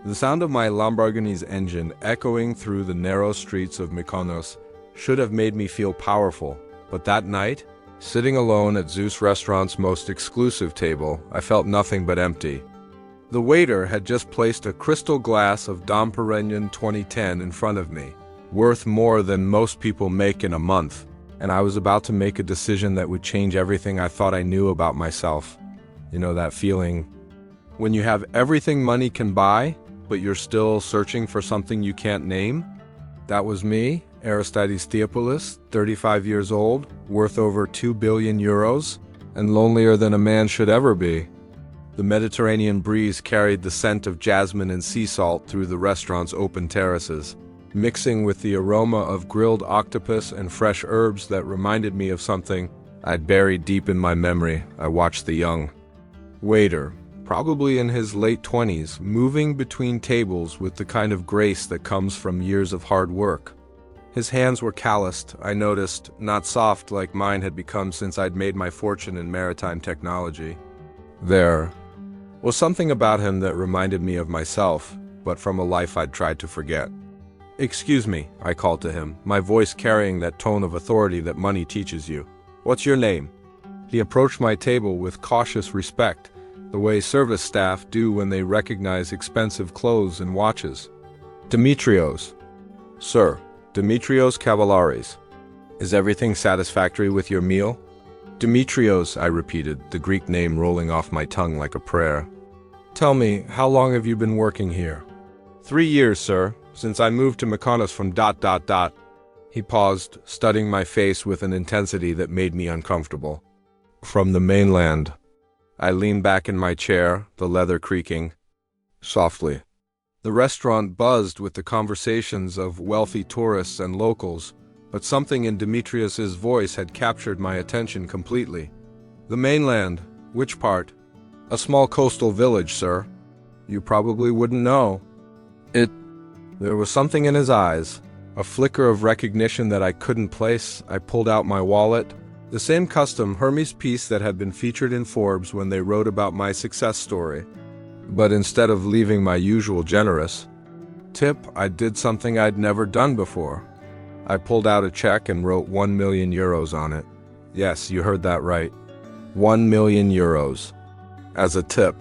The sound of my Lamborghini's engine echoing through the narrow streets of Mykonos should have made me feel powerful, but that night, sitting alone at Zeus Restaurant's most exclusive table, I felt nothing but empty. The waiter had just placed a crystal glass of Dom Perignon 2010 in front of me, worth more than most people make in a month, and I was about to make a decision that would change everything I thought I knew about myself. You know that feeling when you have everything money can buy, but you're still searching for something you can't name? That was me, Aristides Theopoulos, 35 years old, worth over 2 billion euros, and lonelier than a man should ever be. The Mediterranean breeze carried the scent of jasmine and sea salt through the restaurant's open terraces, mixing with the aroma of grilled octopus and fresh herbs that reminded me of something I'd buried deep in my memory. I watched the young waiter, probably in his late 20s, moving between tables with the kind of grace that comes from years of hard work. His hands were calloused, I noticed, not soft like mine had become since I'd made my fortune in maritime technology. There was something about him that reminded me of myself, but from a life I'd tried to forget. "Excuse me," I called to him, my voice carrying that tone of authority that money teaches you. "What's your name?" He approached my table with cautious respect, the way service staff do when they recognize expensive clothes and watches. "Demetrios." "Sir, Demetrios Cavalaris. Is everything satisfactory with your meal?" "Demetrios," I repeated, the Greek name rolling off my tongue like a prayer. "Tell me, how long have you been working here?" 3 years, sir, since I moved to Mykonos from ... He paused, studying my face with an intensity that made me uncomfortable. "From the mainland." I leaned back in my chair, the leather creaking softly. The restaurant buzzed with the conversations of wealthy tourists and locals, but something in Demetrius's voice had captured my attention completely. "The mainland? Which part?" "A small coastal village, sir. You probably wouldn't know." There was something in his eyes, a flicker of recognition that I couldn't place. I pulled out my wallet. The same custom Hermes piece that had been featured in Forbes when they wrote about my success story. But instead of leaving my usual generous tip, I did something I'd never done before. I pulled out a check and wrote 1 million euros on it. Yes, you heard that right. 1 million euros. As a tip.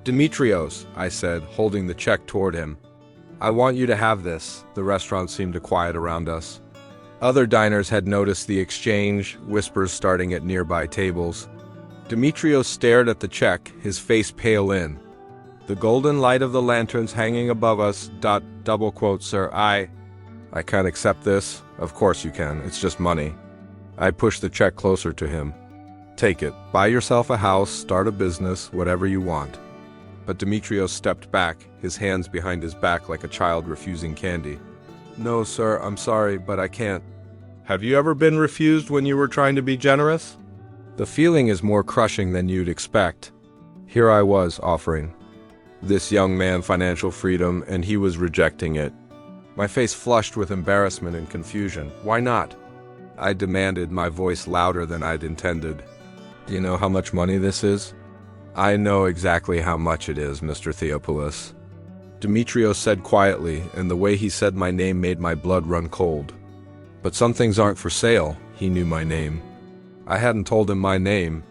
"Demetrios," I said, holding the check toward him. "I want you to have this." The restaurant seemed to quiet around us. Other diners had noticed the exchange, whispers starting at nearby tables. Demetrios stared at the check, his face pale in. "The golden light of the lanterns hanging above us, ... sir, I can't accept this." "Of course you can, it's just money." I pushed the check closer to him. "Take it, buy yourself a house, start a business, whatever you want." But Demetrios stepped back, his hands behind his back like a child refusing candy. "No, sir, I'm sorry, but I can't." "Have you ever been refused when you were trying to be generous?" The feeling is more crushing than you'd expect. Here I was offering this young man financial freedom, and he was rejecting it. My face flushed with embarrassment and confusion. "Why not?" I demanded, my voice louder than I'd intended. "Do you know how much money this is?" "I know exactly how much it is, Mr. Theopoulos," Demetrios said quietly, and the way he said my name made my blood run cold. "But some things aren't for sale." He knew my name. I hadn't told him my name.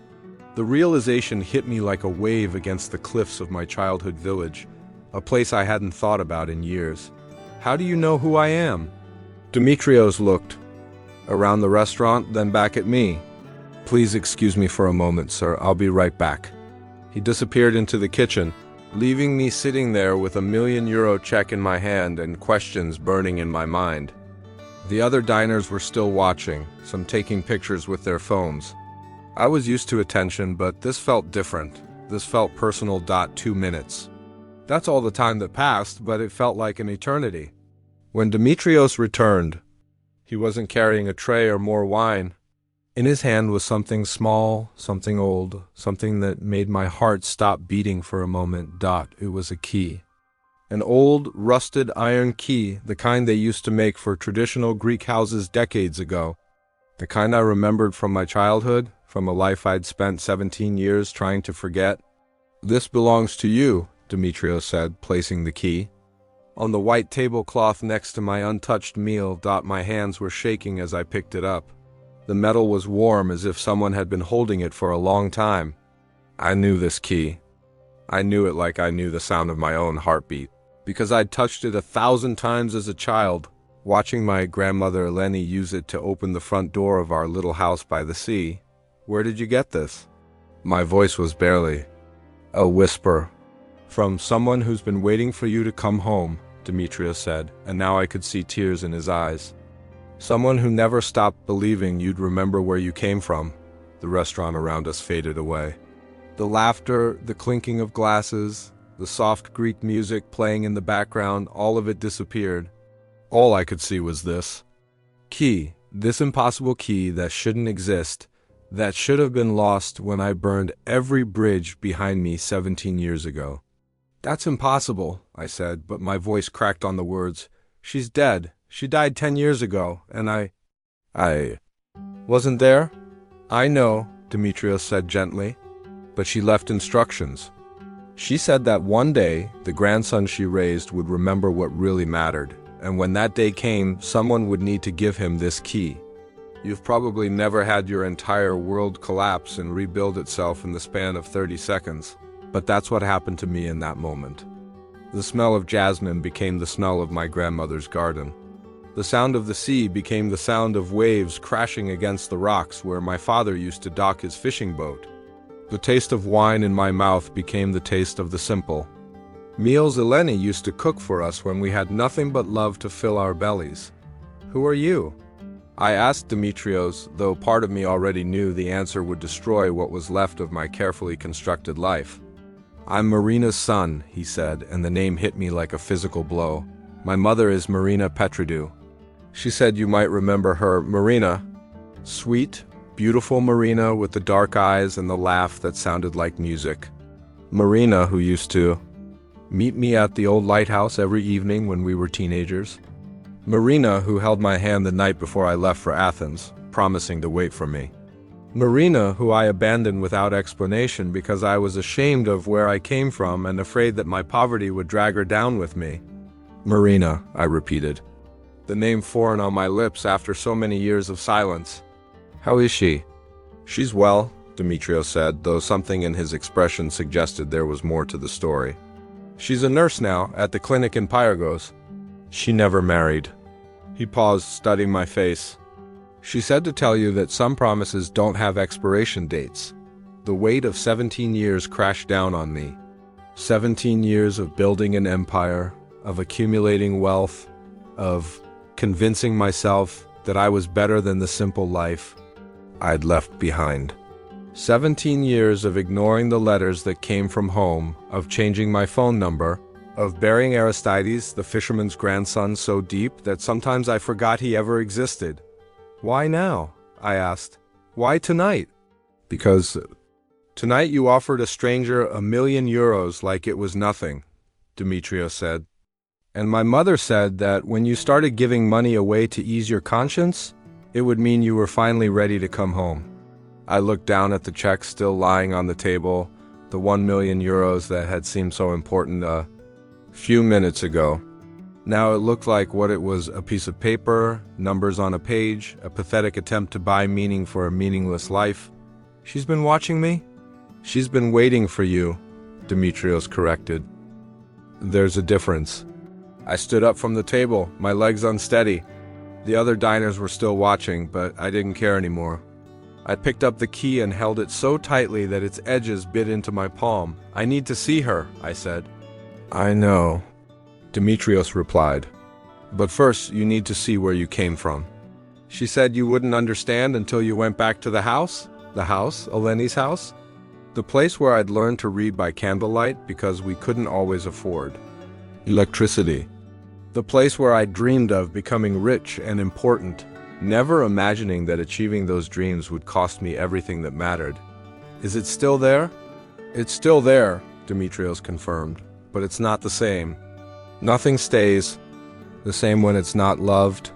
The realization hit me like a wave against the cliffs of my childhood village, a place I hadn't thought about in years. "How do you know who I am?" Demetrios looked around the restaurant, then back at me. "Please excuse me for a moment, sir. I'll be right back." He disappeared into the kitchen, leaving me sitting there with a 1 million euro check in my hand and questions burning in my mind. The other diners were still watching, some taking pictures with their phones. I was used to attention, but this felt different. This felt personal. 2 minutes. That's all the time that passed, but it felt like an eternity. When Demetrios returned, he wasn't carrying a tray or more wine. In his hand was something small, something old, something that made my heart stop beating for a moment. It was a key. An old, rusted iron key, the kind they used to make for traditional Greek houses decades ago. The kind I remembered from my childhood, from a life I'd spent 17 years trying to forget. "This belongs to you," Demetrios said, placing the key. On the white tablecloth next to my untouched meal, my hands were shaking as I picked it up. The metal was warm, as if someone had been holding it for a long time. I knew this key. I knew it like I knew the sound of my own heartbeat, because I'd touched it 1,000 times as a child, watching my grandmother Eleni use it to open the front door of our little house by the sea. Where did you get this? My voice was barely a whisper. From someone who's been waiting for you to come home, Demetrios said, and now I could see tears in his eyes. Someone who never stopped believing you'd remember where you came from. The restaurant around us faded away. The laughter, the clinking of glasses, the soft Greek music playing in the background, all of it disappeared. All I could see was this key, this impossible key that shouldn't exist, that should have been lost when I burned every bridge behind me 17 years ago. That's impossible, I said, but my voice cracked on the words. She's dead. She died 10 years ago, and I wasn't there? I know, Demetrios said gently, but she left instructions. She said that one day, the grandson she raised would remember what really mattered, and when that day came, someone would need to give him this key. You've probably never had your entire world collapse and rebuild itself in the span of 30 seconds. But that's what happened to me in that moment. The smell of jasmine became the smell of my grandmother's garden. The sound of the sea became the sound of waves crashing against the rocks where my father used to dock his fishing boat. The taste of wine in my mouth became the taste of the simple. Meals Eleni used to cook for us when we had nothing but love to fill our bellies. Who are you? I asked Demetrios, though part of me already knew the answer would destroy what was left of my carefully constructed life. I'm Marina's son, he said, and the name hit me like a physical blow. My mother is Marina Petridou. She said you might remember her, Marina. Sweet, beautiful Marina with the dark eyes and the laugh that sounded like music. Marina who used to meet me at the old lighthouse every evening when we were teenagers. Marina who held my hand the night before I left for Athens, promising to wait for me. Marina who I abandoned without explanation because I was ashamed of where I came from and afraid that my poverty would drag her down with me. Marina, I repeated, the name foreign on my lips after so many years of silence. How is she? She's well, Demetrios said, though something in his expression suggested there was more to the story. She's a nurse now at the clinic in Pyrgos. She never married. He paused, studying my face. She said to tell you that some promises don't have expiration dates. The weight of 17 years crashed down on me. 17 years of building an empire, of accumulating wealth, of convincing myself that I was better than the simple life I'd left behind. 17 years of ignoring the letters that came from home, of changing my phone number, of burying Aristides, the fisherman's grandson, so deep that sometimes I forgot he ever existed. Why now? I asked. Why tonight? Because tonight you offered a stranger €1,000,000 like it was nothing, Demetrios said. And my mother said that when you started giving money away to ease your conscience, it would mean you were finally ready to come home. I looked down at the check still lying on the table, the €1,000,000 that had seemed so important a few minutes ago. Now it looked like what it was, a piece of paper, numbers on a page, a pathetic attempt to buy meaning for a meaningless life. She's been watching me? She's been waiting for you, Demetrios corrected. There's a difference. I stood up from the table, my legs unsteady. The other diners were still watching, but I didn't care anymore. I picked up the key and held it so tightly that its edges bit into my palm. I need to see her, I said. I know, Demetrios replied. But first, you need to see where you came from. She said you wouldn't understand until you went back to the house? The house, Eleni's house? The place where I'd learned to read by candlelight because we couldn't always afford electricity. The place where I dreamed of becoming rich and important, never imagining that achieving those dreams would cost me everything that mattered. Is it still there? It's still there, Demetrios confirmed, but it's not the same. Nothing stays the same when it's not loved.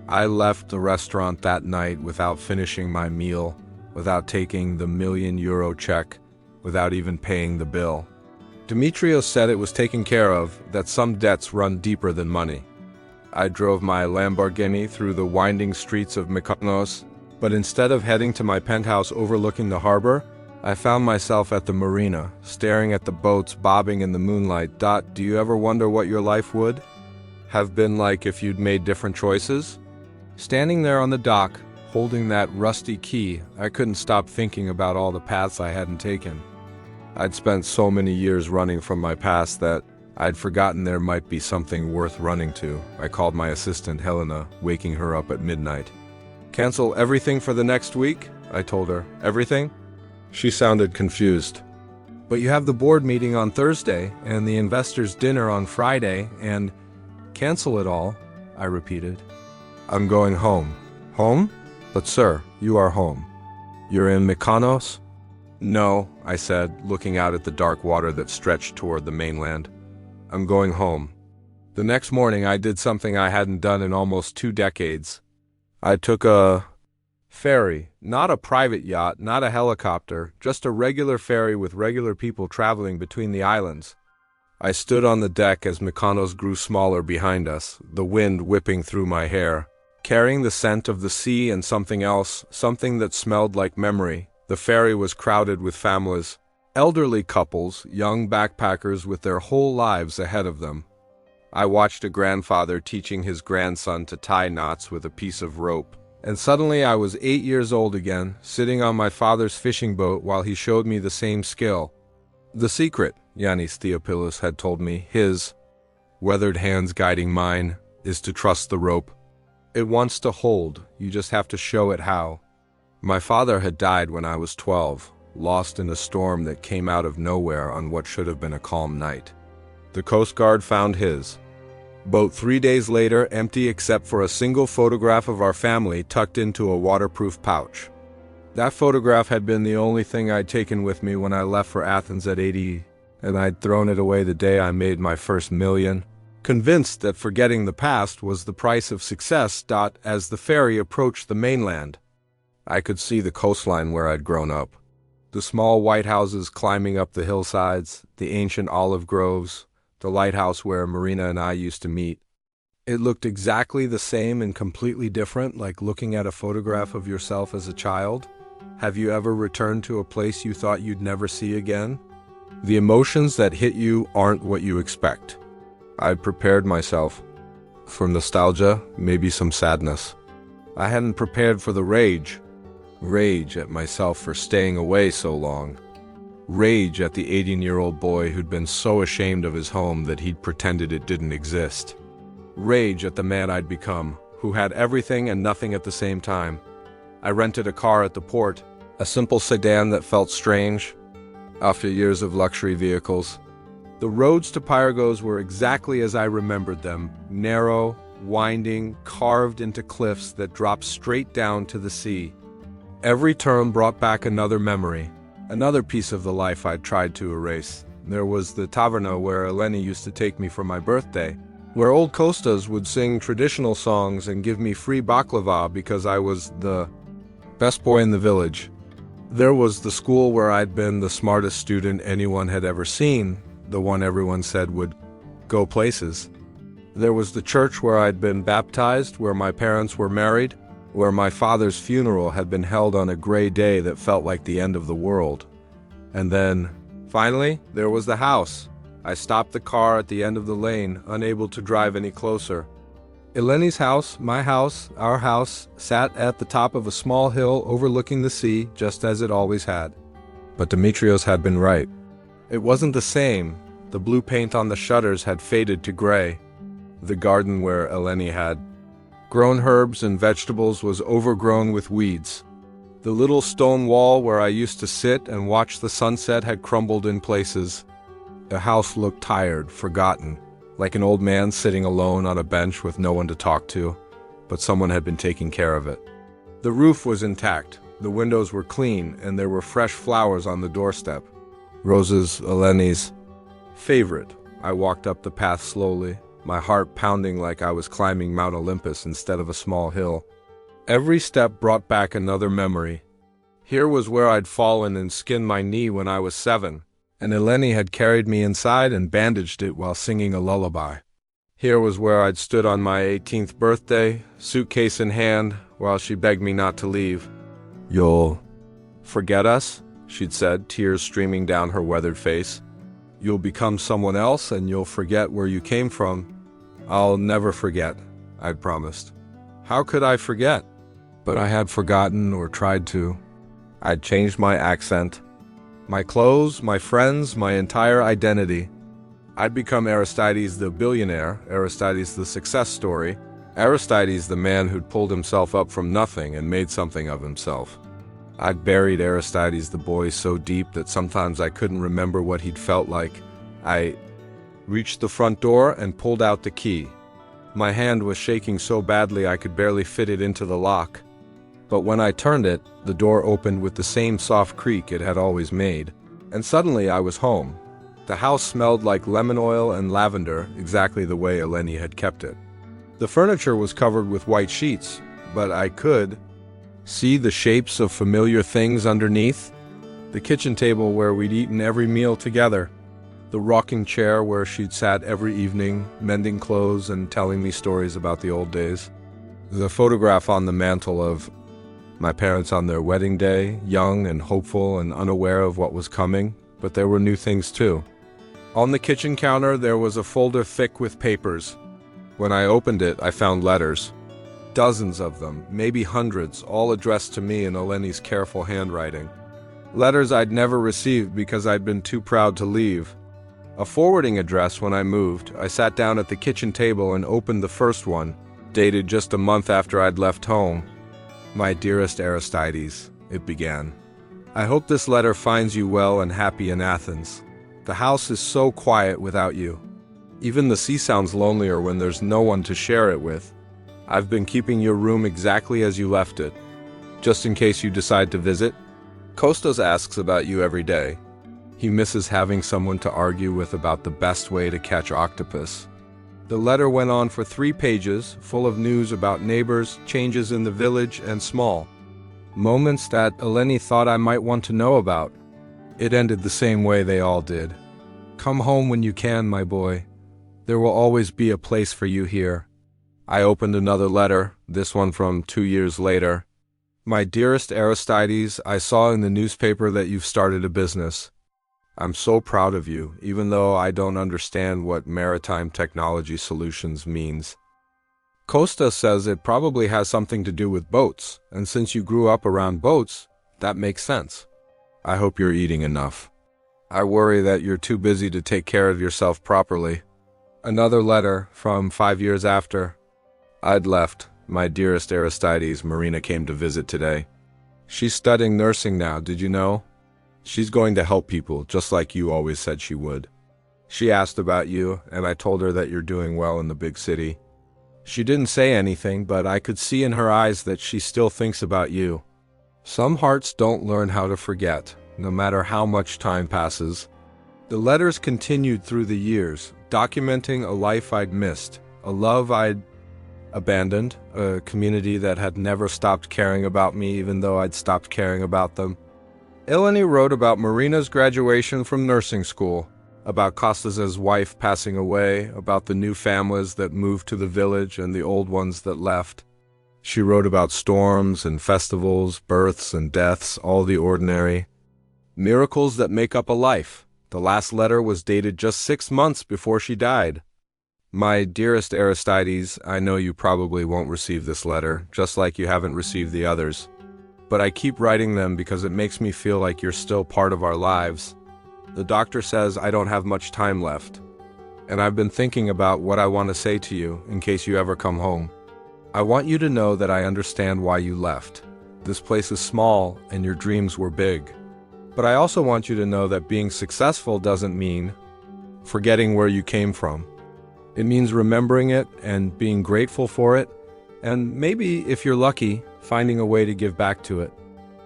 I left the restaurant that night without finishing my meal, without taking the €1,000,000 check, without even paying the bill. Demetrios said it was taken care of, that some debts run deeper than money. I drove my Lamborghini through the winding streets of Mykonos, but instead of heading to my penthouse overlooking the harbor, I found myself at the marina, staring at the boats bobbing in the moonlight. Do you ever wonder what your life would have been like if you'd made different choices? Standing there on the dock, holding that rusty key, I couldn't stop thinking about all the paths I hadn't taken. I'd spent so many years running from my past that I'd forgotten there might be something worth running to. I called my assistant Helena, waking her up at midnight. "Cancel everything for the next week?" I told her. "Everything?" She sounded confused. "But you have the board meeting on Thursday, and the investors' dinner on Friday, and—" "Cancel it all," I repeated. "I'm going home." "Home? But sir, you are home. You're in Mykonos?" "No," I said, looking out at the dark water that stretched toward the mainland. "I'm going home." The next morning I did something I hadn't done in almost 2 decades. I took a ferry, not a private yacht, not a helicopter, just a regular ferry with regular people traveling between the islands. I stood on the deck as Mykonos grew smaller behind us, the wind whipping through my hair, carrying the scent of the sea and something else, something that smelled like memory. The ferry was crowded with families, elderly couples, young backpackers with their whole lives ahead of them. I watched a grandfather teaching his grandson to tie knots with a piece of rope. And suddenly I was 8 years old again, sitting on my father's fishing boat while he showed me the same skill. The secret, Yanis Theopoulos had told me, his weathered hands guiding mine, is to trust the rope. It wants to hold, you just have to show it how. My father had died when I was 12, lost in a storm that came out of nowhere on what should have been a calm night. The Coast Guard found his boat 3 days later, empty except for a single photograph of our family tucked into a waterproof pouch. That photograph had been the only thing I'd taken with me when I left for Athens at 80, and I'd thrown it away the day I made my first million, convinced that forgetting the past was the price of success. As the ferry approached the mainland, I could see the coastline where I'd grown up. The small white houses climbing up the hillsides, the ancient olive groves, the lighthouse where Marina and I used to meet. It looked exactly the same and completely different, like looking at a photograph of yourself as a child. Have you ever returned to a place you thought you'd never see again? The emotions that hit you aren't what you expect. I'd prepared myself for nostalgia, maybe some sadness. I hadn't prepared for the rage at myself for staying away so long. Rage at the 18-year-old boy who'd been so ashamed of his home that he'd pretended it didn't exist. Rage at the man I'd become, who had everything and nothing at the same time. I rented a car at the port, a simple sedan that felt strange after years of luxury vehicles. The roads to Pyrgos were exactly as I remembered them, narrow, winding, carved into cliffs that dropped straight down to the sea. Every turn brought back another memory, another piece of the life I'd tried to erase. There was the taverna where Eleni used to take me for my birthday, where old Kostas would sing traditional songs and give me free baklava because I was the best boy in the village. There was the school where I'd been the smartest student anyone had ever seen, the one everyone said would go places. There was the church where I'd been baptized, where my parents were married, where my father's funeral had been held on a gray day that felt like the end of the world. And then, finally, there was the house. I stopped the car at the end of the lane, unable to drive any closer. Eleni's house, my house, our house, sat at the top of a small hill overlooking the sea, just as it always had. But Demetrios had been right. It wasn't the same. The blue paint on the shutters had faded to gray. The garden where Eleni had grown herbs and vegetables was overgrown with weeds. The little stone wall where I used to sit and watch the sunset had crumbled in places. The house looked tired, forgotten, like an old man sitting alone on a bench with no one to talk to, but someone had been taking care of it. The roof was intact, the windows were clean, and there were fresh flowers on the doorstep. Roses, Eleni's favorite. I walked up the path slowly, my heart pounding like I was climbing Mount Olympus instead of a small hill. Every step brought back another memory. Here was where I'd fallen and skinned my knee when I was 7. and Eleni had carried me inside and bandaged it while singing a lullaby. Here was where I'd stood on my 18th birthday, suitcase in hand, while she begged me not to leave. "You'll forget us?" she'd said, tears streaming down her weathered face. "You'll become someone else and you'll forget where you came from." "I'll never forget," I'd promised. How could I forget? But I had forgotten or tried to. I'd changed my accent, my clothes, my friends, my entire identity. I'd become Aristides the billionaire, Aristides the success story, Aristides the man who'd pulled himself up from nothing and made something of himself. I'd buried Aristides the boy so deep that sometimes I couldn't remember what he'd felt like. I reached the front door and pulled out the key. My hand was shaking so badly I could barely fit it into the lock. But when I turned it, the door opened with the same soft creak it had always made. And suddenly I was home. The house smelled like lemon oil and lavender, exactly the way Eleni had kept it. The furniture was covered with white sheets, but I could see the shapes of familiar things underneath. The kitchen table where we'd eaten every meal together. The rocking chair where she'd sat every evening, mending clothes and telling me stories about the old days. The photograph on the mantel of my parents on their wedding day, young and hopeful and unaware of what was coming, but there were new things too. On the kitchen counter there was a folder thick with papers. When I opened it, I found letters. Dozens of them, maybe hundreds, all addressed to me in Eleni's careful handwriting. Letters I'd never received because I'd been too proud to leave. A forwarding address when I moved. I sat down at the kitchen table and opened the first one, dated just a month after I'd left home. "My dearest Aristides," it began. "I hope this letter finds you well and happy in Athens. The house is so quiet without you. Even the sea sounds lonelier when there's no one to share it with. I've been keeping your room exactly as you left it, just in case you decide to visit. Kostas asks about you every day. He misses having someone to argue with about the best way to catch octopus." The letter went on for 3 pages, full of news about neighbors, changes in the village, and small moments that Eleni thought I might want to know about. It ended the same way they all did. "Come home when you can, my boy. There will always be a place for you here." I opened another letter, this one from 2 years later. "My dearest Aristides, I saw in the newspaper that you've started a business. I'm so proud of you, even though I don't understand what maritime technology solutions means. Kostas says it probably has something to do with boats, and since you grew up around boats, that makes sense. I hope you're eating enough. I worry that you're too busy to take care of yourself properly." Another letter from 5 years after. I'd left. "My dearest Aristides, Marina came to visit today. She's studying nursing now, did you know? She's going to help people, just like you always said she would. She asked about you, and I told her that you're doing well in the big city. She didn't say anything, but I could see in her eyes that she still thinks about you. Some hearts don't learn how to forget, no matter how much time passes." The letters continued through the years, documenting a life I'd missed, a love I'd abandoned, a community that had never stopped caring about me even though I'd stopped caring about them. Eleni wrote about Marina's graduation from nursing school, about Kostas's wife passing away, about the new families that moved to the village and the old ones that left. She wrote about storms and festivals, births and deaths, all the ordinary miracles that make up a life. The last letter was dated just 6 months before she died. "My dearest Aristides, I know you probably won't receive this letter, just like you haven't received the others. But I keep writing them because it makes me feel like you're still part of our lives. The doctor says I don't have much time left, and I've been thinking about what I want to say to you in case you ever come home. I want you to know that I understand why you left. This place is small and your dreams were big. But I also want you to know that being successful doesn't mean forgetting where you came from. It means remembering it and being grateful for it, and maybe, if you're lucky, finding a way to give back to it.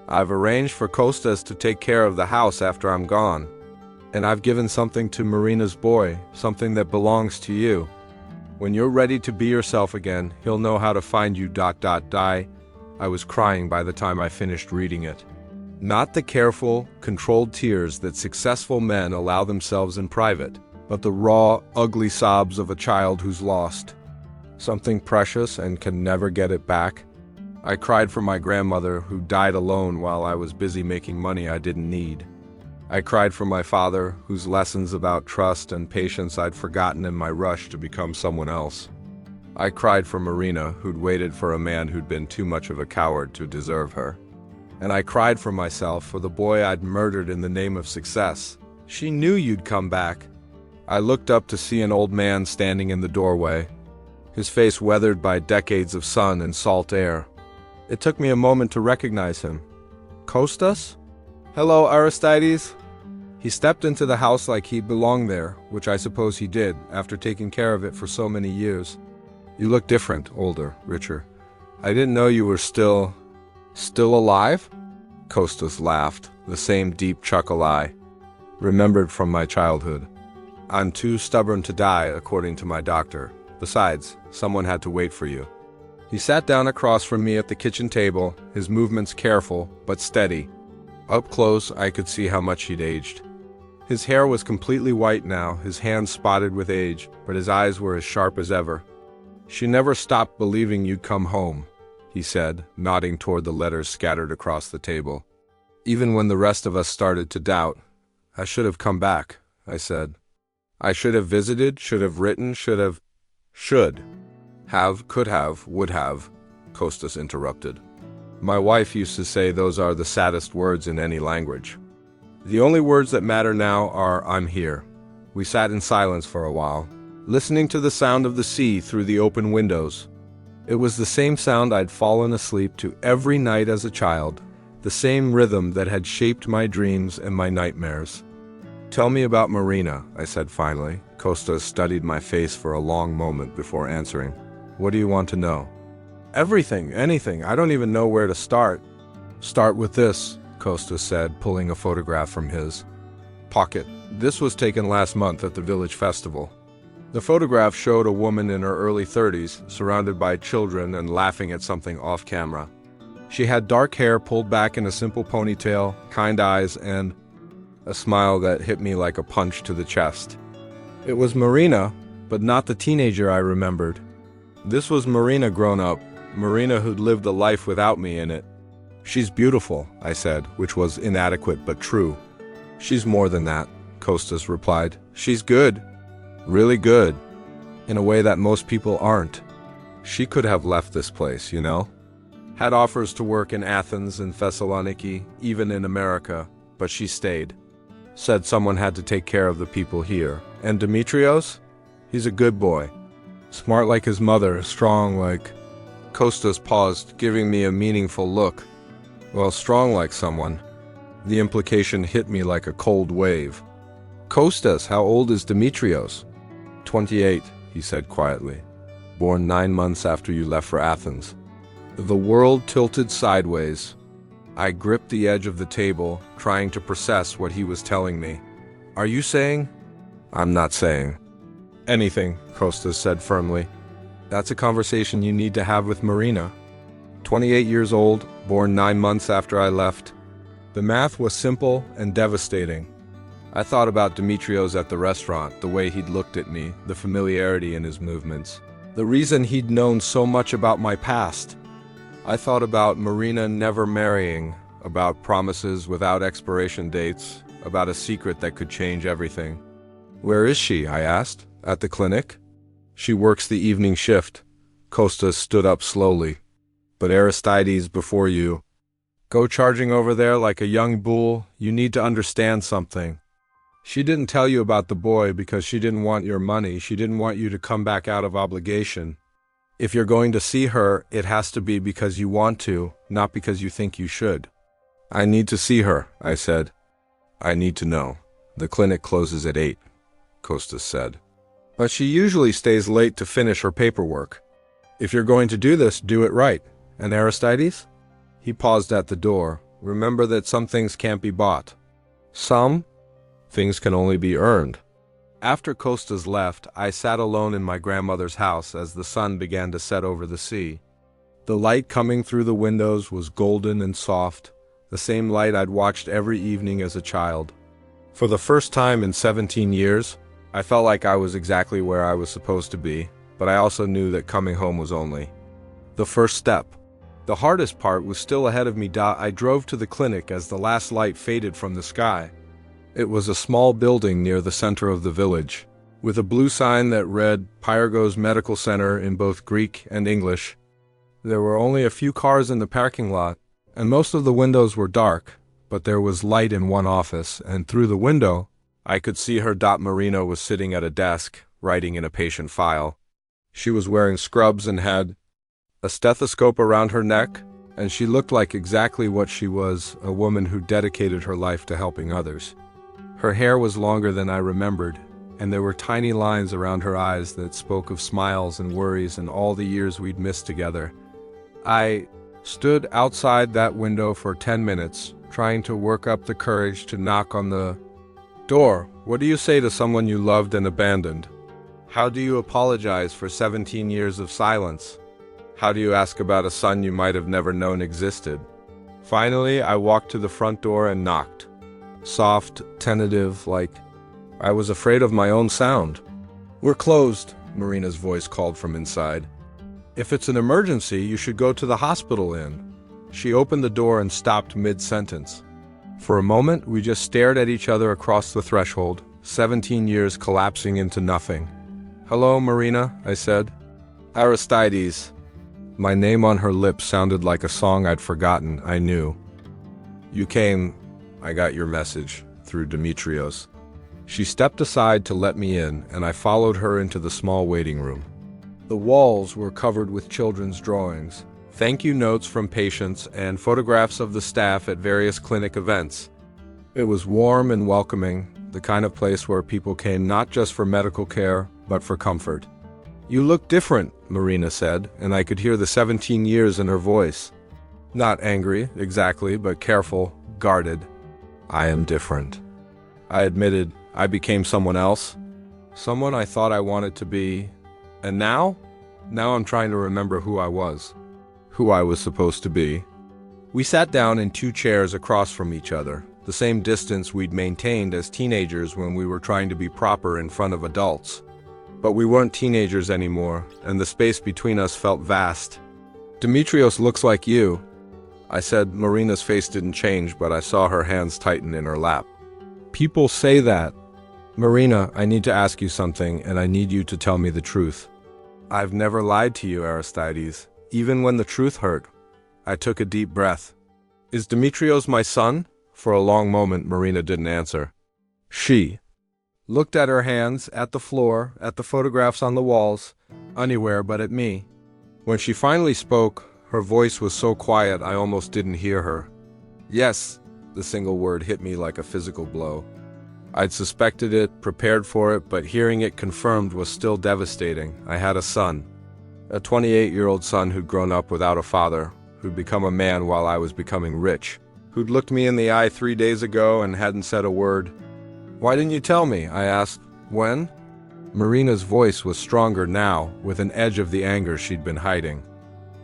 I've arranged for Kostas to take care of the house after I'm gone, and I've given something to Marina's boy, something that belongs to you. When you're ready to be yourself again, he'll know how to find you. Die. I was crying by the time I finished reading it. Not the careful, controlled tears that successful men allow themselves in private, but the raw, ugly sobs of a child who's lost something precious and can never get it back. I cried for my grandmother who died alone while I was busy making money I didn't need. I cried for my father, whose lessons about trust and patience I'd forgotten in my rush to become someone else. I cried for Marina, who'd waited for a man who'd been too much of a coward to deserve her. And I cried for myself, for the boy I'd murdered in the name of success. She knew you'd come back. I looked up to see an old man standing in the doorway, his face weathered by decades of sun and salt air. It took me a moment to recognize him. Kostas? Hello, Aristides. He stepped into the house like he belonged there, which I suppose he did, after taking care of it for so many years. You look different, older, richer. I didn't know you were still alive? Kostas laughed, the same deep chuckle I remembered from my childhood. I'm too stubborn to die, according to my doctor. Besides, someone had to wait for you. He sat down across from me at the kitchen table, his movements careful but steady. Up close, I could see how much he'd aged. His hair was completely white now, his hands spotted with age, but his eyes were as sharp as ever. She never stopped believing you'd come home, he said, nodding toward the letters scattered across the table. Even when the rest of us started to doubt. I should have come back, I said. I should have visited, should have written, should have, could have, would have, Kostas interrupted. My wife used to say those are the saddest words in any language. The only words that matter now are I'm here. We sat in silence for a while, listening to the sound of the sea through the open windows. It was the same sound I'd fallen asleep to every night as a child, the same rhythm that had shaped my dreams and my nightmares. Tell me about Marina, I said finally. Kostas studied my face for a long moment before answering. What do you want to know? Everything, anything. I don't even know where to start. Start with this, Kostas said, pulling a photograph from his pocket. This was taken last month at the village festival. The photograph showed a woman in her early 30s, surrounded by children and laughing at something off camera. She had dark hair pulled back in a simple ponytail, kind eyes, and a smile that hit me like a punch to the chest. It was Marina, but not the teenager I remembered. This was Marina grown up, Marina who'd lived a life without me in it. She's beautiful, I said, which was inadequate but true. She's more than that, Kostas replied. She's good. Really good. In a way that most people aren't. She could have left this place, you know? Had offers to work in Athens and Thessaloniki, even in America, but she stayed. Said someone had to take care of the people here. And Dimitrios? He's a good boy. Smart like his mother, strong like... Kostas paused, giving me a meaningful look. Well, strong like someone. The implication hit me like a cold wave. Kostas, how old is Dimitrios? 28, he said quietly. Born 9 months after you left for Athens. The world tilted sideways. I gripped the edge of the table, trying to process what he was telling me. Are you saying? I'm not saying. Anything, Kostas said firmly. That's a conversation you need to have with Marina. 28 years old, born 9 months after I left. The math was simple and devastating. I thought about Dimitrios at the restaurant, the way he'd looked at me, the familiarity in his movements, the reason he'd known so much about my past. I thought about Marina never marrying, about promises without expiration dates, about a secret that could change everything. Where is she? I asked. At the clinic? She works the evening shift. Kostas stood up slowly. But Aristides, before you go charging over there like a young bull, you need to understand something. She didn't tell you about the boy because she didn't want your money. She didn't want you to come back out of obligation. If you're going to see her, it has to be because you want to, not because you think you should. I need to see her, I said. I need to know. The clinic closes at 8, Kostas said. But she usually stays late to finish her paperwork. If you're going to do this, do it right. And Aristides? He paused at the door. Remember that some things can't be bought. Some things can only be earned. After Kostas left, I sat alone in my grandmother's house as the sun began to set over the sea. The light coming through the windows was golden and soft, the same light I'd watched every evening as a child. For the first time in 17 years, I felt like I was exactly where I was supposed to be, but I also knew that coming home was only the first step. The hardest part was still ahead of me. I drove to the clinic as the last light faded from the sky. It was a small building near the center of the village, with a blue sign that read Pyrgos Medical Center in both Greek and English. There were only a few cars in the parking lot, and most of the windows were dark, but there was light in one office, and through the window, I could see her. Marina was sitting at a desk, writing in a patient file. She was wearing scrubs and had a stethoscope around her neck, and she looked like exactly what she was, a woman who dedicated her life to helping others. Her hair was longer than I remembered, and there were tiny lines around her eyes that spoke of smiles and worries and all the years we'd missed together. I stood outside that window for 10 minutes, trying to work up the courage to knock on the door. What do you say to someone you loved and abandoned? How do you apologize for 17 years of silence? How do you ask about a son you might have never known existed? Finally, I walked to the front door and knocked. Soft, tentative, like I was afraid of my own sound. "We're closed," Marina's voice called from inside. "If it's an emergency, you should go to the hospital inn." She opened the door and stopped mid-sentence. For a moment, we just stared at each other across the threshold, 17 years collapsing into nothing. "Hello, Marina," I said. "Aristides." My name on her lips sounded like a song I'd forgotten. I knew. "You came. I got your message through Demetrios." She stepped aside to let me in, and I followed her into the small waiting room. The walls were covered with children's drawings, thank you notes from patients, and photographs of the staff at various clinic events. It was warm and welcoming, the kind of place where people came not just for medical care, but for comfort. "You look different," Marina said, and I could hear the 17 years in her voice. Not angry, exactly, but careful, guarded. "I am different," I admitted. I became someone else. Someone I thought I wanted to be. And now? Now I'm trying to remember who I was. Who I was supposed to be. We sat down in 2 chairs across from each other, the same distance we'd maintained as teenagers when we were trying to be proper in front of adults. But we weren't teenagers anymore, and the space between us felt vast. "Demetrios looks like you," I said. Marina's face didn't change, but I saw her hands tighten in her lap. "People say that." "Marina, I need to ask you something, and I need you to tell me the truth." "I've never lied to you, Aristides, even when the truth hurt." I took a deep breath. "Is Demetrios my son?" For a long moment, Marina didn't answer. She looked at her hands, at the floor, at the photographs on the walls, anywhere but at me. When she finally spoke, her voice was so quiet I almost didn't hear her. "Yes," the single word hit me like a physical blow. I'd suspected it, prepared for it, but hearing it confirmed was still devastating. I had a son. A 28-year-old son who'd grown up without a father, who'd become a man while I was becoming rich, who'd looked me in the eye 3 days ago and hadn't said a word. "Why didn't you tell me?" I asked. "When?" Marina's voice was stronger now, with an edge of the anger she'd been hiding.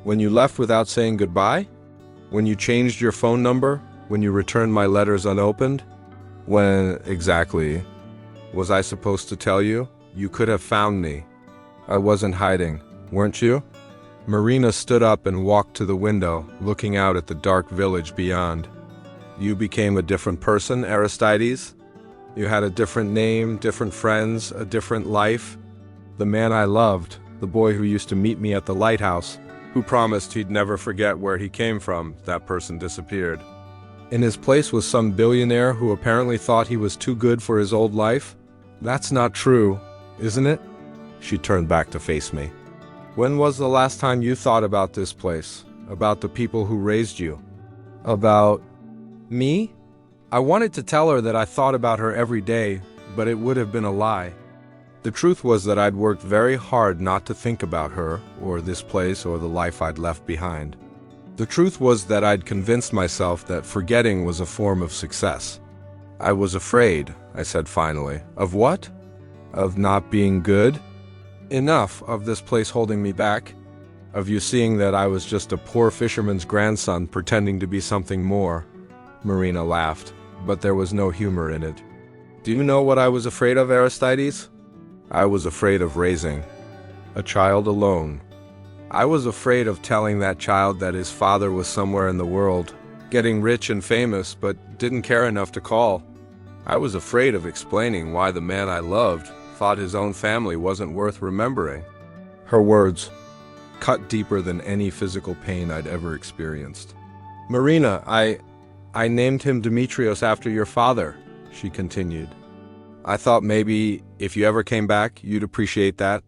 "When you left without saying goodbye? When you changed your phone number? When you returned my letters unopened?" "When exactly? Was I supposed to tell you? You could have found me. I wasn't hiding, weren't you?" Marina stood up and walked to the window, looking out at the dark village beyond. "You became a different person, Aristides? You had a different name, different friends, a different life. The man I loved, the boy who used to meet me at the lighthouse, who promised he'd never forget where he came from, that person disappeared. In his place was some billionaire who apparently thought he was too good for his old life. That's not true, isn't it?" She turned back to face me. "When was the last time you thought about this place, about the people who raised you? About me?" I wanted to tell her that I thought about her every day, but it would have been a lie. The truth was that I'd worked very hard not to think about her, or this place, or the life I'd left behind. The truth was that I'd convinced myself that forgetting was a form of success. "I was afraid," I said finally. "Of what? Of not being good? Enough of this place holding me back. Of you seeing that I was just a poor fisherman's grandson pretending to be something more. Marina laughed, but there was no humor in it. Do you know what I was afraid of, Aristides? I was afraid of raising a child alone. I was afraid of telling that child that his father was somewhere in the world, getting rich and famous, but didn't care enough to call. I was afraid of explaining why the man I loved thought his own family wasn't worth remembering. Her words cut deeper than any physical pain I'd ever experienced. Marina, I named him Demetrios after your father, she continued. I thought maybe if you ever came back, you'd appreciate that.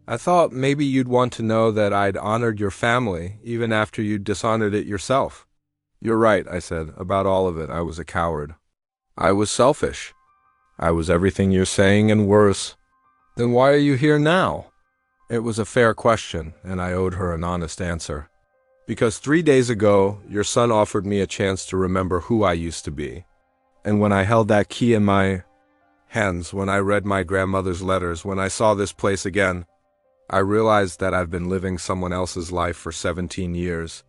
I thought maybe you'd want to know that I'd honored your family, even after you'd dishonored it yourself. You're right, I said. About all of it, I was a coward. I was selfish. I was everything you're saying and worse. Then why are you here now? It was a fair question, and I owed her an honest answer. Because 3 days ago, your son offered me a chance to remember who I used to be. And when I held that key in my hands, when I read my grandmother's letters, when I saw this place again, I realized that I've been living someone else's life for 17 years.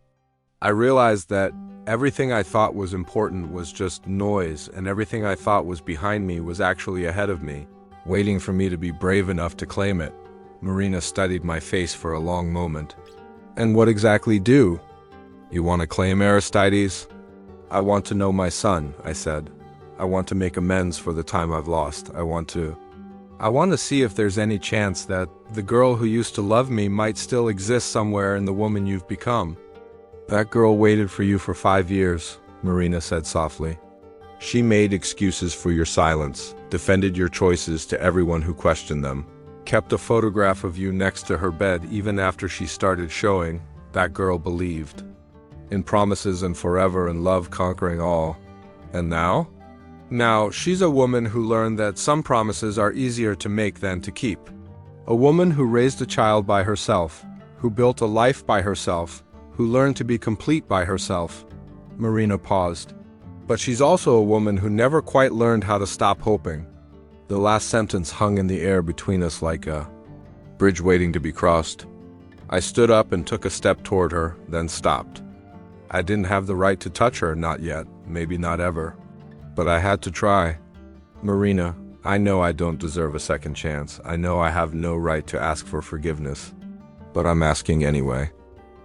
I realized that everything I thought was important was just noise, and everything I thought was behind me was actually ahead of me, waiting for me to be brave enough to claim it. Marina studied my face for a long moment. And what exactly do? You want to claim Aristides? I want to know my son, I said. I want to make amends for the time I've lost. I want to see if there's any chance that the girl who used to love me might still exist somewhere in the woman you've become. That girl waited for you for 5 years, Marina said softly. She made excuses for your silence, defended your choices to everyone who questioned them, kept a photograph of you next to her bed even after she started showing. That girl believed in promises and forever and love conquering all. And now? Now, she's a woman who learned that some promises are easier to make than to keep. A woman who raised a child by herself, who built a life by herself, who learned to be complete by herself. Marina paused. But she's also a woman who never quite learned how to stop hoping. The last sentence hung in the air between us like a bridge waiting to be crossed. I stood up and took a step toward her, then stopped. I didn't have the right to touch her, not yet, maybe not ever. But I had to try. Marina, I know I don't deserve a second chance. I know I have no right to ask for forgiveness. But I'm asking anyway.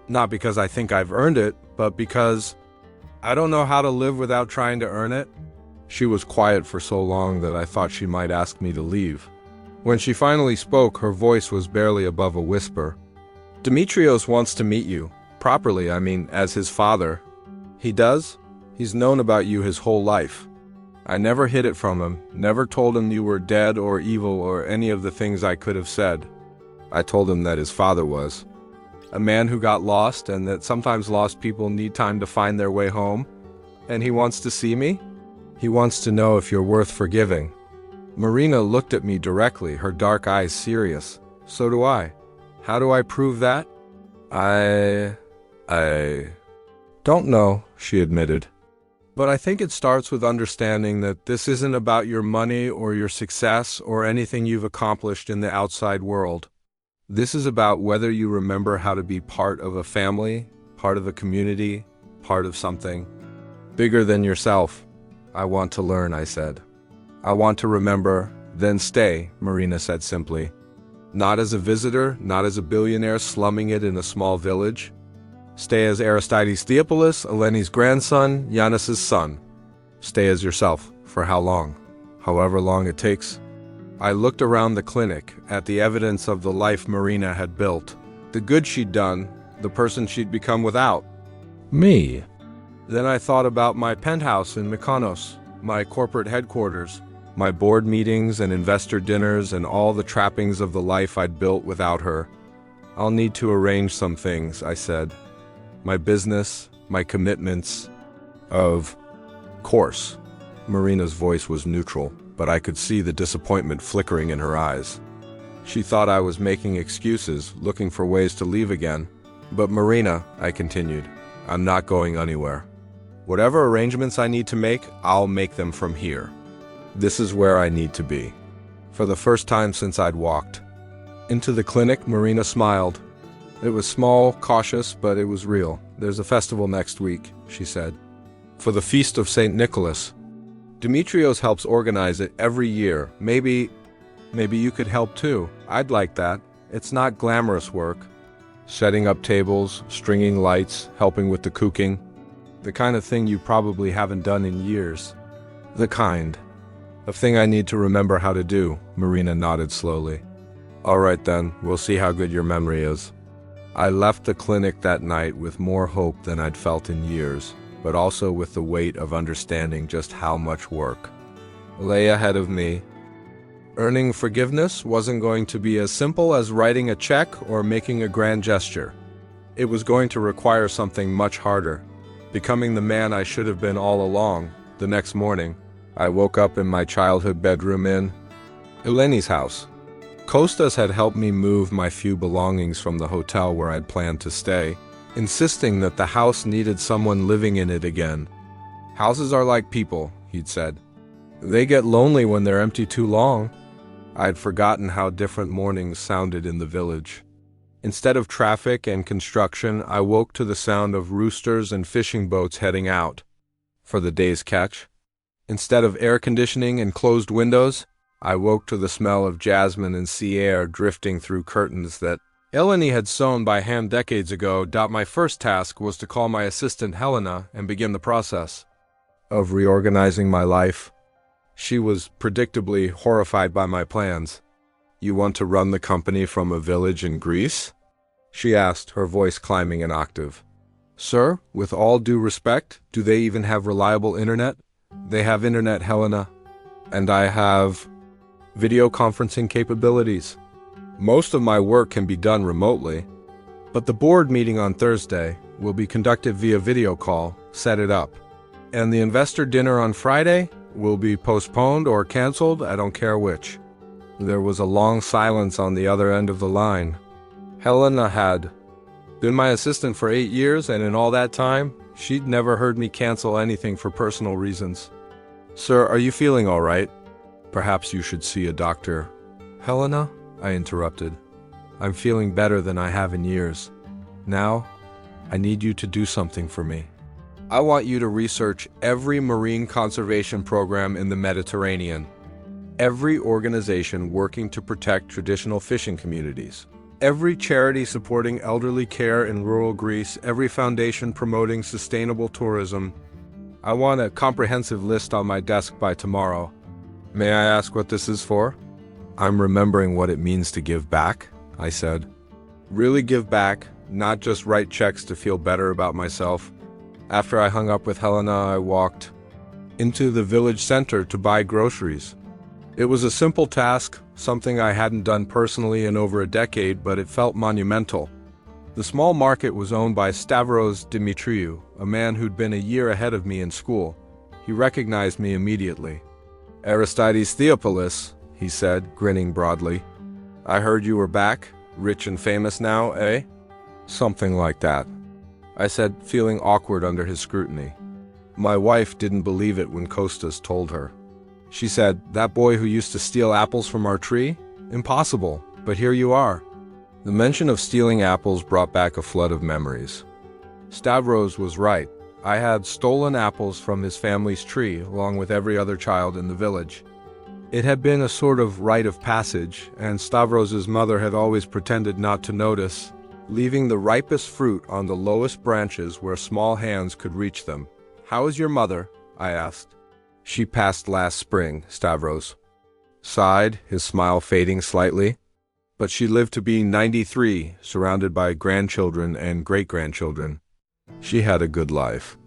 Not because I think I've earned it, but because I don't know how to live without trying to earn it. She was quiet for so long that I thought she might ask me to leave. When she finally spoke, her voice was barely above a whisper. Demetrios wants to meet you. Properly, I mean, as his father. He does? He's known about you his whole life. I never hid it from him, never told him you were dead or evil or any of the things I could have said. I told him that his father was a man who got lost and that sometimes lost people need time to find their way home. And he wants to see me? He wants to know if you're worth forgiving. Marina looked at me directly, her dark eyes serious. So do I. How do I prove that? I don't know, she admitted. But I think it starts with understanding that this isn't about your money or your success or anything you've accomplished in the outside world. This is about whether you remember how to be part of a family, part of a community, part of something bigger than yourself. I want to learn, I said. I want to remember, then stay, Marina said simply. Not as a visitor, not as a billionaire slumming it in a small village. Stay as Aristides Theopolis, Eleni's grandson, Giannis's son. Stay as yourself. For how long? However long it takes. I looked around the clinic, at the evidence of the life Marina had built, the good she'd done, the person she'd become without me. Then I thought about my penthouse in Mykonos, my corporate headquarters, my board meetings and investor dinners and all the trappings of the life I'd built without her. I'll need to arrange some things, I said. My business, my commitments. Of course. Marina's voice was neutral, but I could see the disappointment flickering in her eyes. She thought I was making excuses, looking for ways to leave again. But Marina, I continued, I'm not going anywhere. Whatever arrangements I need to make, I'll make them from here. This is where I need to be. For the first time since I'd walked into the clinic, Marina smiled. It was small, cautious, but it was real. There's a festival next week, she said. for the Feast of St. Nicholas. Demetrios helps organize it every year. Maybe you could help too. I'd like that. It's not glamorous work. Setting up tables, stringing lights, helping with the cooking. The kind of thing you probably haven't done in years. The kind. A thing I need to remember how to do, Marina nodded slowly. All right then, we'll see how good your memory is. I left the clinic that night with more hope than I'd felt in years, but also with the weight of understanding just how much work lay ahead of me. Earning forgiveness wasn't going to be as simple as writing a check or making a grand gesture. It was going to require something much harder, becoming the man I should have been all along. The next morning, I woke up in my childhood bedroom in Eleni's house. Kostas had helped me move my few belongings from the hotel where I'd planned to stay, insisting that the house needed someone living in it again. Houses are like people, he'd said. They get lonely when they're empty too long. I'd forgotten how different mornings sounded in the village. Instead of traffic and construction, I woke to the sound of roosters and fishing boats heading out for the day's catch. Instead of air conditioning and closed windows, I woke to the smell of jasmine and sea air drifting through curtains that Eleni had sewn by hand decades ago. My first task was to call my assistant Helena and begin the process of reorganizing my life. She was predictably horrified by my plans. "You want to run the company from a village in Greece?" she asked, her voice climbing an octave. "Sir, with all due respect, do they even have reliable internet?" "They have internet, Helena. And I have video conferencing capabilities. Most of my work can be done remotely. But the board meeting on Thursday will be conducted via video call. Set it up. And the investor dinner on Friday will be postponed or canceled. I don't care which." There was a long silence on the other end of the line. Helena had been my assistant for 8 years, and in all that time, she'd never heard me cancel anything for personal reasons. "Sir, are you feeling all right? Perhaps you should see a doctor." "Helena," I interrupted, "I'm feeling better than I have in years. Now, I need you to do something for me. I want you to research every marine conservation program in the Mediterranean, every organization working to protect traditional fishing communities, every charity supporting elderly care in rural Greece, every foundation promoting sustainable tourism. I want a comprehensive list on my desk by tomorrow. May I ask what this is for?" "I'm remembering what it means to give back," I said. "Really give back, not just write checks to feel better about myself." After I hung up with Helena, I walked into the village center to buy groceries. It was a simple task, something I hadn't done personally in over a decade, but it felt monumental. The small market was owned by Stavros Dimitriou, a man who'd been a year ahead of me in school. He recognized me immediately. "Aristides Theopolis," he said, grinning broadly. "I heard you were back, rich and famous now, eh?" "Something like that," I said, feeling awkward under his scrutiny. My wife didn't believe it when Kostas told her. She said, "That boy who used to steal apples from our tree? Impossible, but here you are." The mention of stealing apples brought back a flood of memories. Stavros was right. I had stolen apples from his family's tree, along with every other child in the village. It had been a sort of rite of passage, and Stavros's mother had always pretended not to notice, leaving the ripest fruit on the lowest branches where small hands could reach them. "How is your mother?" I asked. "She passed last spring," Stavros sighed, his smile fading slightly. "But she lived to be 93, surrounded by grandchildren and great-grandchildren. She had a good life."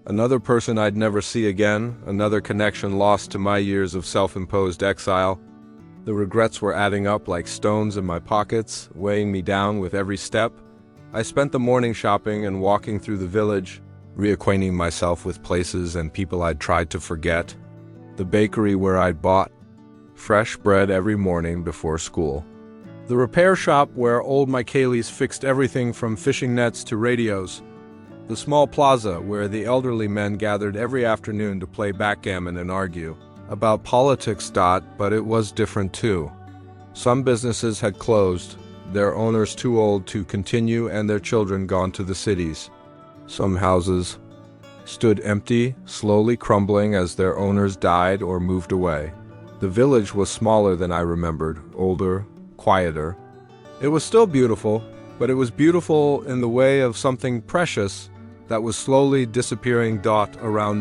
Another person I'd never see again, another connection lost to my years of self-imposed exile. The regrets were adding up like stones in my pockets, weighing me down with every step. I spent the morning shopping and walking through the village, reacquainting myself with places and people I'd tried to forget. The bakery where I'd bought fresh bread every morning before school. The repair shop where old Michaelis fixed everything from fishing nets to radios. The small plaza where the elderly men gathered every afternoon to play backgammon and argue about politics. But it was different too. Some businesses had closed, their owners too old to continue and their children gone to the cities. Some houses stood empty, slowly crumbling as their owners died or moved away. The village was smaller than I remembered, older, quieter. It was still beautiful, but it was beautiful in the way of something precious that was slowly disappearing around